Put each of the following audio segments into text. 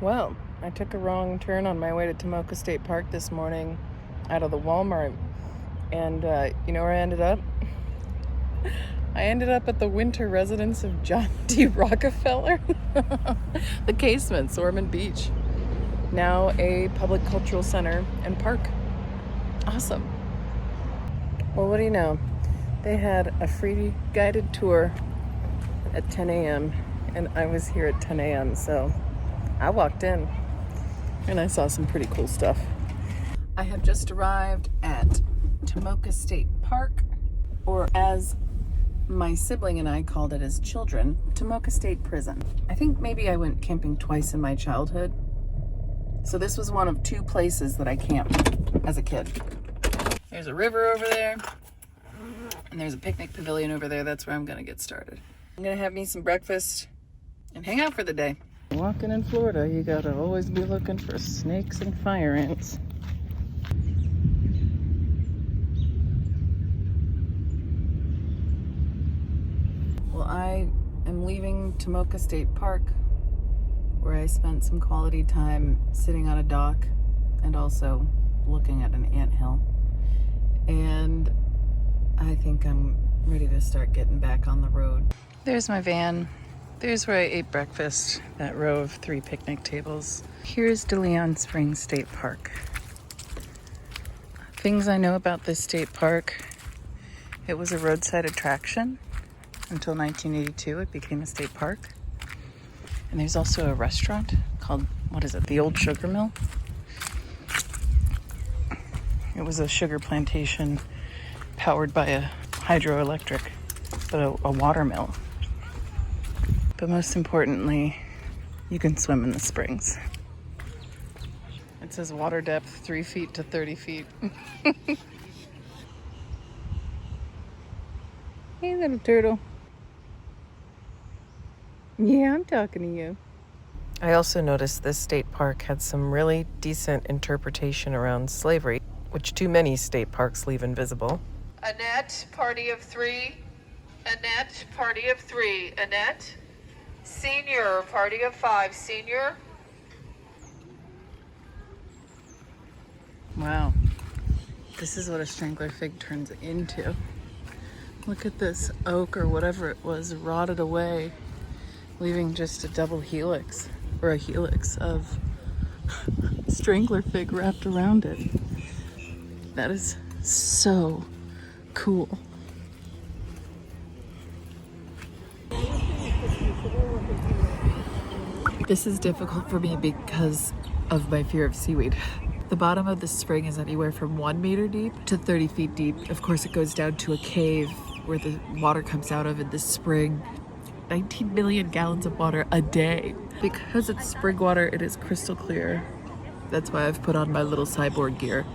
Well, I took a wrong turn on my way to Tomoka State Park this morning out of the Walmart. And you know where I ended up? I ended up at the winter residence of John D. Rockefeller. The Casements, Ormond Beach. Now a public cultural center and park. Awesome. Well, what do you know? They had a free guided tour at 10 a.m. and I was here at 10 a.m. So I walked in and I saw some pretty cool stuff. I have just arrived at Tomoka State Park, or as my sibling and I called it as children, Tomoka State Prison. I think maybe I went camping twice in my childhood. So this was one of two places that I camped as a kid. There's a river over there, and there's a picnic pavilion over there. That's where I'm gonna get started. I'm gonna have me some breakfast and hang out for the day. Walking in Florida, you gotta always be looking for snakes and fire ants. Well, I am leaving Tomoka State Park, where I spent some quality time sitting on a dock and also looking at an anthill. And I think I'm ready to start getting back on the road. There's my van. There's where I ate breakfast, that row of 3 picnic tables. Here's De Leon Springs State Park. Things I know about this state park: it was a roadside attraction until 1982. It became a state park. And there's also a restaurant called, what is it, the Old Sugar Mill? It was a sugar plantation powered by a hydroelectric, but a water mill. But most importantly, you can swim in the springs. It says water depth 3 feet to 30 feet. Hey, little turtle. Yeah, I'm talking to you. I also noticed this state park had some really decent interpretation around slavery, which too many state parks leave invisible. Annette, party of 3. Annette, party of 3. Annette. Senior, party of 5. Senior. Wow. This is what a strangler fig turns into. Look at this oak or whatever it was rotted away, leaving just a double helix, or a helix of strangler fig wrapped around it. That is so cool. This is difficult for me because of my fear of seaweed. The bottom of the spring is anywhere from 1 meter deep to 30 feet deep. Of course, it goes down to a cave where the water comes out of in the spring. 19 million gallons of water a day. Because it's spring water, it is crystal clear. That's why I've put on my little cyborg gear.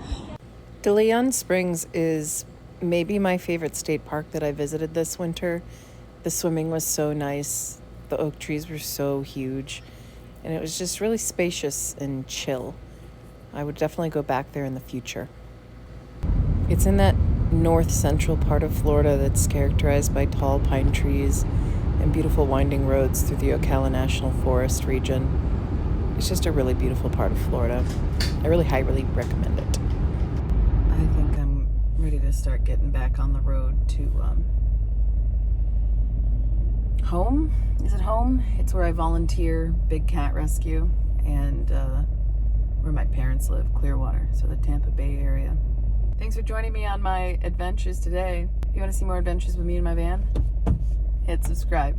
De Leon Springs is maybe my favorite state park that I visited this winter. The swimming was so nice. The oak trees were so huge. And it was just really spacious and chill. I would definitely go back there in the future. It's in that north central part of Florida that's characterized by tall pine trees and beautiful winding roads through the Ocala National Forest region. It's just a really beautiful part of Florida. I really highly recommend it. I think I'm ready to start getting back on the road to home. Is it home? It's where I volunteer, big cat rescue, and where my parents live, Clearwater, so the Tampa Bay area. Thanks for joining me on my adventures today. If you want to see more adventures with me in my van, hit subscribe.